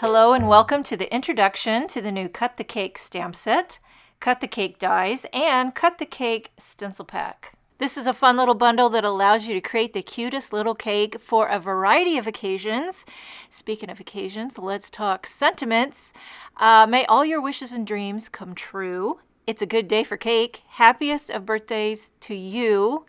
Hello and welcome to the introduction to the new Cut the Cake stamp set, Cut the Cake dies, and Cut the Cake stencil pack. This is a fun little bundle that allows you to create the cutest little cake for a variety of occasions. Speaking of occasions, let's talk sentiments. May all your wishes and dreams come true. It's a good day for cake. Happiest of birthdays to you.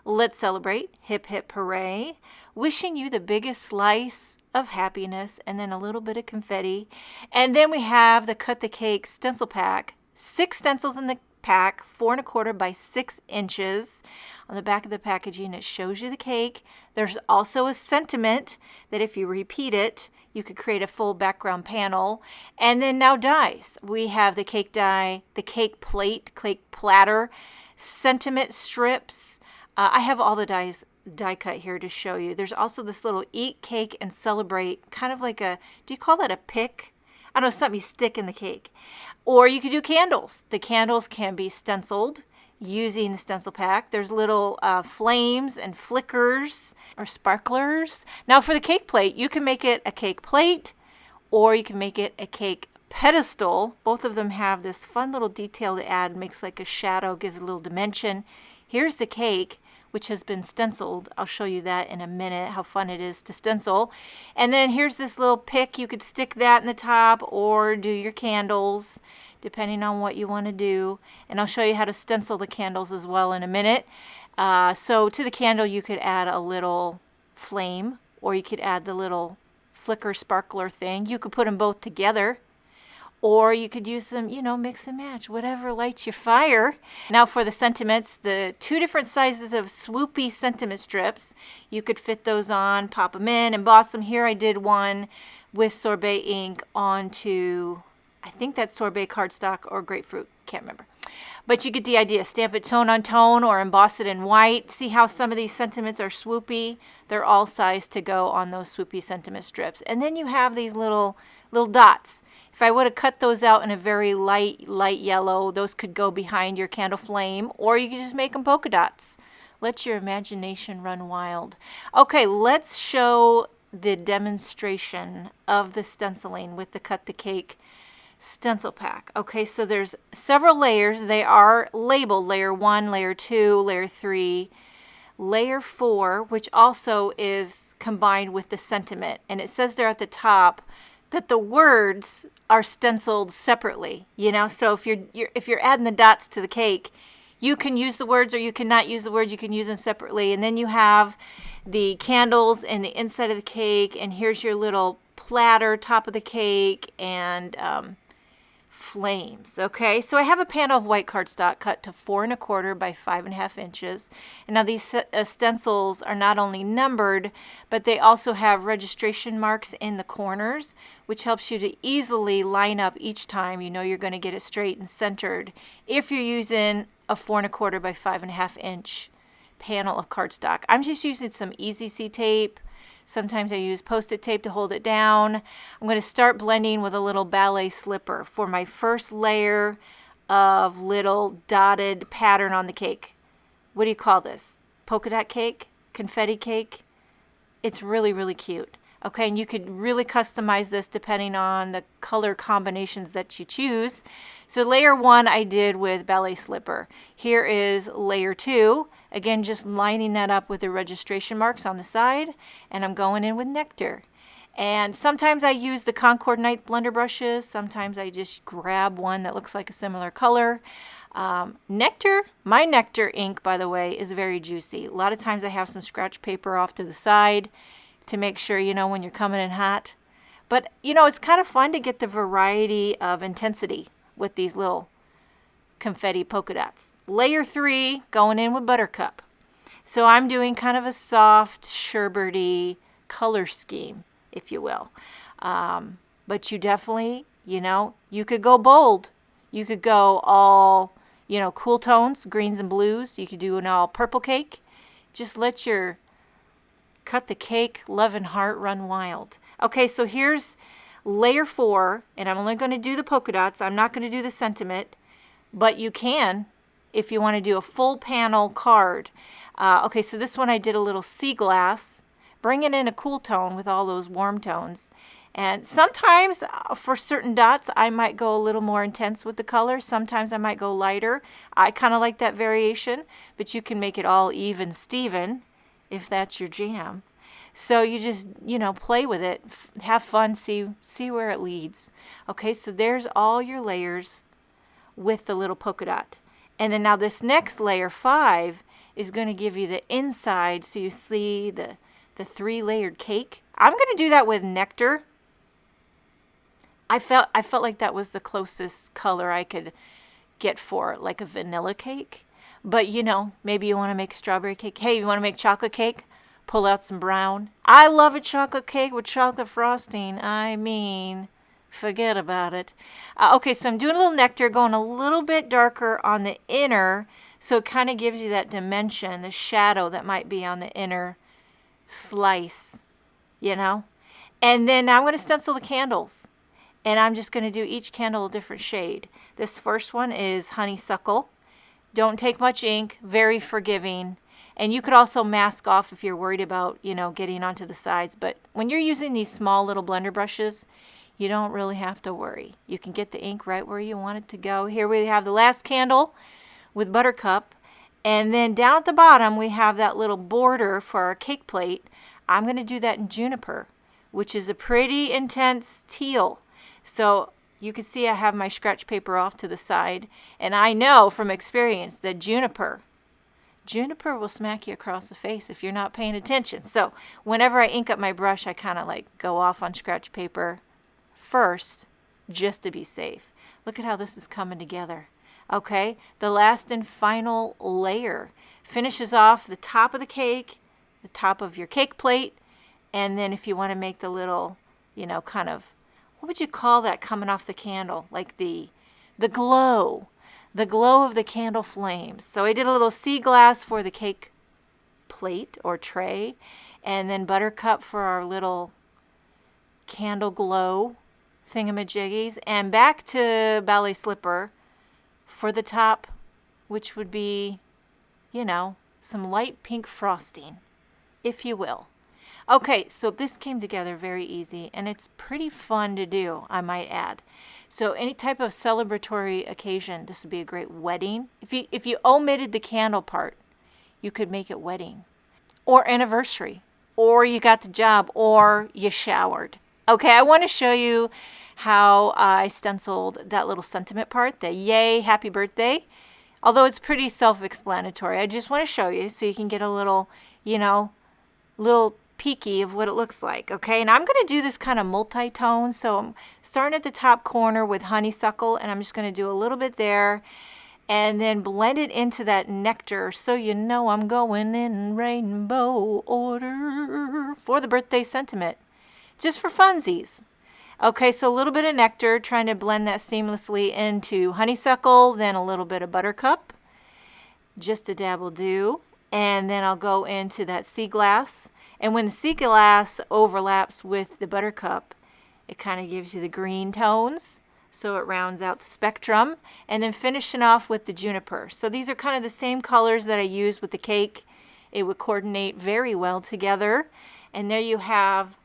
Let's celebrate. Hip hip hooray. Wishing you the biggest slice of happiness and then a little bit of confetti. And then we have the Cut the Cake stencil pack. 6 stencils in the pack, 4 1/4 by 6 inches. On the back of the packaging, it shows you the cake. There's also a sentiment that if you repeat it, you could create a full background panel. And then now dies. We have the cake die, the cake plate, cake platter, sentiment strips. I have all the die cut here to show you. There's also this little eat cake and celebrate, kind of like a, do you call that a pick? I don't know, something you stick in the cake. Or you could do candles. The candles can be stenciled using the stencil pack. There's little flames and flickers or sparklers. Now for the cake plate, you can make it a cake plate or you can make it a cake pedestal. Both of them have this fun little detail to add, makes like a shadow, gives a little dimension. Here's the cake, which has been stenciled. I'll show you that in a minute, how fun it is to stencil. And then here's this little pick. You could stick that in the top or do your candles, depending on what you want to do. And I'll show you how to stencil the candles as well in a minute. So to the candle, you could add a little flame or you could add the little flicker sparkler thing. You could put them both together. Or you could use them, mix and match, whatever lights your fire. Now for the sentiments, the 2 different sizes of swoopy sentiment strips. You could fit those on, pop them in, emboss them. Here I did one with sorbet ink onto, I think that's sorbet cardstock or grapefruit, can't remember. But you get the idea. Stamp it tone on tone or emboss it in white. See how some of these sentiments are swoopy? They're all sized to go on those swoopy sentiment strips. And then you have these little dots. If I would have cut those out in a very light yellow, those could go behind your candle flame, or you could just make them polka dots. Let your imagination run wild. Okay, let's show the demonstration of the stenciling with the Cut the Cake stencil pack. Okay, so there's several layers. They are labeled layer 1, layer 2, layer 3, layer 4, which also is combined with the sentiment. And it says there at the top that the words are stenciled separately, so if you're adding the dots to the cake, you can use the words or you cannot use the words. You can use them separately. And then you have the candles and the inside of the cake, and here's your little platter, top of the cake, and flames. Okay, so I have a panel of white cardstock cut to 4 1/4 by 5 1/2 inches. And now these stencils are not only numbered, but they also have registration marks in the corners, which helps you to easily line up each time. You're going to get it straight and centered if you're using a 4 1/4 by 5 1/2 inch panel of cardstock. I'm just using some Easy C tape. Sometimes I use Post-it tape to hold it down. I'm going to start blending with a little ballet slipper for my first layer of little dotted pattern on the cake. What do you call this? Polka dot cake? Confetti cake? It's really, really cute. Okay, and you could really customize this depending on the color combinations that you choose. So layer 1 I did with ballet slipper. Here is layer 2. Again, just lining that up with the registration marks on the side. And I'm going in with nectar. And sometimes I use the Concord Night blender brushes. Sometimes I just grab one that looks like a similar color. Nectar, my nectar ink, by the way, is very juicy. A lot of times I have some scratch paper off to the side to make sure, when you're coming in hot. But, it's kind of fun to get the variety of intensity with these little confetti polka dots. Layer 3, going in with buttercup. So I'm doing kind of a soft, sherbety color scheme, if you will. But you definitely, you could go bold. You could go all, cool tones, greens and blues. You could do an all purple cake. Just let your Cut the Cake love and heart run wild. Okay, so here's layer 4, and I'm only going to do the polka dots. I'm not going to do the sentiment, but you can if you want to do a full panel card. Okay, so this one I did a little sea glass, bringing in a cool tone with all those warm tones. And sometimes for certain dots, I might go a little more intense with the color. Sometimes I might go lighter. I kind of like that variation, but you can make it all even Steven if that's your jam. So you just, play with it, have fun, see where it leads. Okay, so there's all your layers with the little polka dot. And then now this next layer 5 is going to give you the inside, so you see the 3-layered cake. I'm going to do that with nectar. I felt like that was the closest color I could get for like a vanilla cake. But maybe you want to make strawberry cake. Hey, you want to make chocolate cake? Pull out some brown. I love a chocolate cake with chocolate frosting. I mean, forget about it. Okay, so I'm doing a little nectar, going a little bit darker on the inner, so it kind of gives you that dimension, the shadow that might be on the inner slice, And then I'm going to stencil the candles. And I'm just going to do each candle a different shade. This first one is honeysuckle. Don't take much ink, very forgiving. And you could also mask off if you're worried about, getting onto the sides. But when you're using these small little blender brushes, you don't really have to worry. You can get the ink right where you want it to go. Here we have the last candle with buttercup. And then down at the bottom, we have that little border for our cake plate. I'm going to do that in juniper, which is a pretty intense teal. So you can see I have my scratch paper off to the side. And I know from experience that juniper will smack you across the face if you're not paying attention. So whenever I ink up my brush, I kind of like go off on scratch paper first just to be safe. Look at how this is coming together. Okay, the last and final layer finishes off the top of the cake, the top of your cake plate, and then if you want to make the little, kind of, what would you call that coming off the candle? Like the glow of the candle flames. So I did a little sea glass for the cake plate or tray, and then buttercup for our little candle glow thingamajiggies, and back to ballet slipper for the top, which would be, some light pink frosting, if you will. Okay, so this came together very easy, and it's pretty fun to do, I might add. So any type of celebratory occasion, this would be a great wedding. If you omitted the candle part, you could make it wedding or anniversary, or you got the job, or you showered. Okay, I want to show you how I stenciled that little sentiment part, the yay, happy birthday. Although it's pretty self-explanatory, I just want to show you so you can get a little, little peeky of what it looks like. Okay, and I'm going to do this kind of multi-tone. So I'm starting at the top corner with honeysuckle, and I'm just going to do a little bit there and then blend it into that nectar, so I'm going in rainbow order for the birthday sentiment, just for funsies. Okay, so a little bit of nectar, trying to blend that seamlessly into honeysuckle, then a little bit of buttercup, just a dab will do, and then I'll go into that sea glass. And when the sea glass overlaps with the buttercup, it kind of gives you the green tones, so it rounds out the spectrum. And then finishing off with the juniper. So these are kind of the same colors that I used with the cake. It would coordinate very well together. And there you have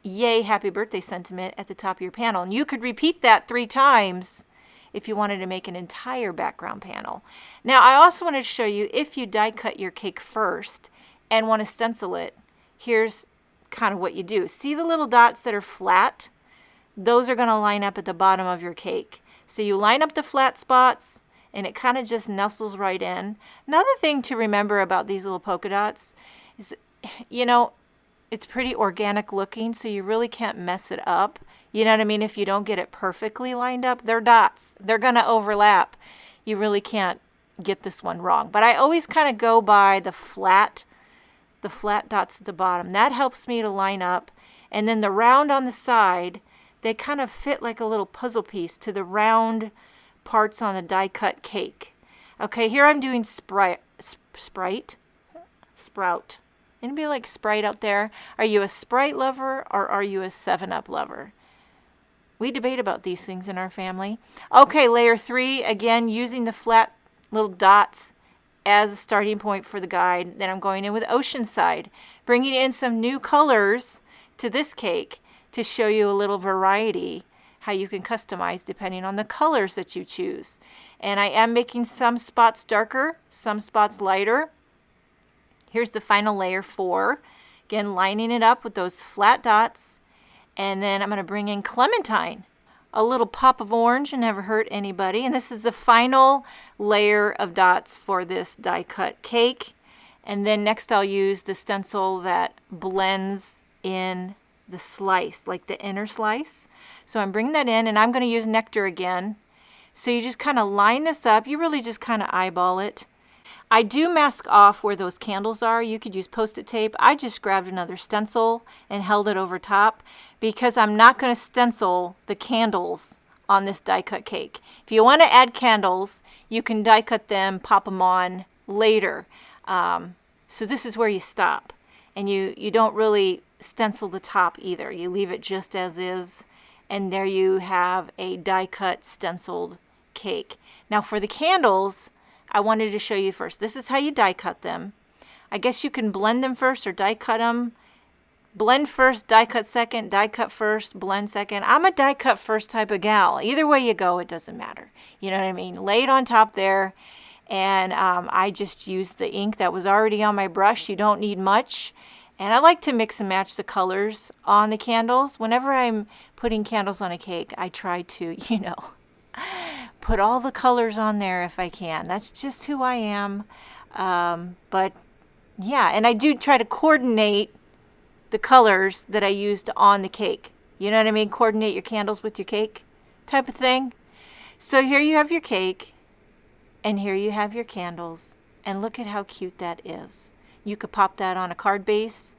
yay, happy birthday sentiment at the top of your panel. And you could repeat that 3 times if you wanted to make an entire background panel. Now, I also want to show you, if you die cut your cake first and want to stencil it, here's kind of what you do. See the little dots that are flat? Those are going to line up at the bottom of your cake. So you line up the flat spots, and it kind of just nestles right in. Another thing to remember about these little polka dots is, it's pretty organic looking, so you really can't mess it up. You know what I mean? If you don't get it perfectly lined up, they're dots. They're going to overlap. You really can't get this one wrong. But I always kind of go by the flat dots at the bottom. That helps me to line up. And then the round on the side, they kind of fit like a little puzzle piece to the round parts on the die cut cake. Okay, here I'm doing sprout. Anybody like Sprite out there? Are you a Sprite lover or are you a 7-Up lover? We debate about these things in our family. Okay, layer 3, again, using the flat little dots as a starting point for the guide. Then I'm going in with Oceanside, bringing in some new colors to this cake to show you a little variety how you can customize depending on the colors that you choose. And I am making some spots darker, some spots lighter. Here's the final layer 4. Again, lining it up with those flat dots. And then I'm going to bring in clementine. A little pop of orange and never hurt anybody. And this is the final layer of dots for this die cut cake. And then next I'll use the stencil that blends in the slice, like the inner slice. So I'm bringing that in, and I'm going to use nectar again. So you just kind of line this up. You really just kind of eyeball it. I do mask off where those candles are. You could use Post-it tape. I just grabbed another stencil and held it over top because I'm not going to stencil the candles on this die cut cake. If you want to add candles, you can die cut them, pop them on later. So this is where you stop. And you don't really stencil the top either. You leave it just as is. And there you have a die cut stenciled cake. Now for the candles, I wanted to show you first. This is how you die cut them. I guess you can blend them first or die cut them. Blend first, die cut second, die cut first, blend second. I'm a die cut first type of gal. Either way you go, it doesn't matter. You know what I mean? Lay it on top there. And I just used the ink that was already on my brush. You don't need much. And I like to mix and match the colors on the candles. Whenever I'm putting candles on a cake, I try to, put all the colors on there if I can. That's just who I am. But yeah, and I do try to coordinate the colors that I used on the cake. You know what I mean? Coordinate your candles with your cake type of thing. So here you have your cake, and here you have your candles. And look at how cute that is. You could pop that on a card base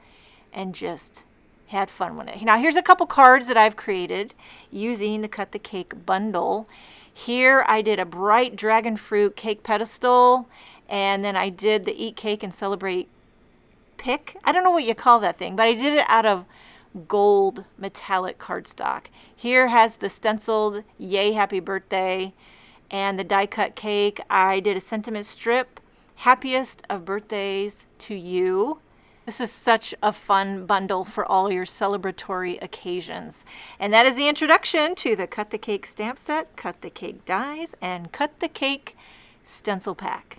and just had fun with it. Now here's a couple cards that I've created using the Cut the Cake bundle. Here I did a bright dragon fruit cake pedestal, and then I did the Eat Cake and Celebrate pick. I don't know what you call that thing, but I did it out of gold metallic cardstock. Here has the stenciled Yay Happy Birthday and the die cut cake. I did a sentiment strip. Happiest of birthdays to you. This is such a fun bundle for all your celebratory occasions. And that is the introduction to the Cut the Cake stamp set, Cut the Cake dies, and Cut the Cake stencil pack.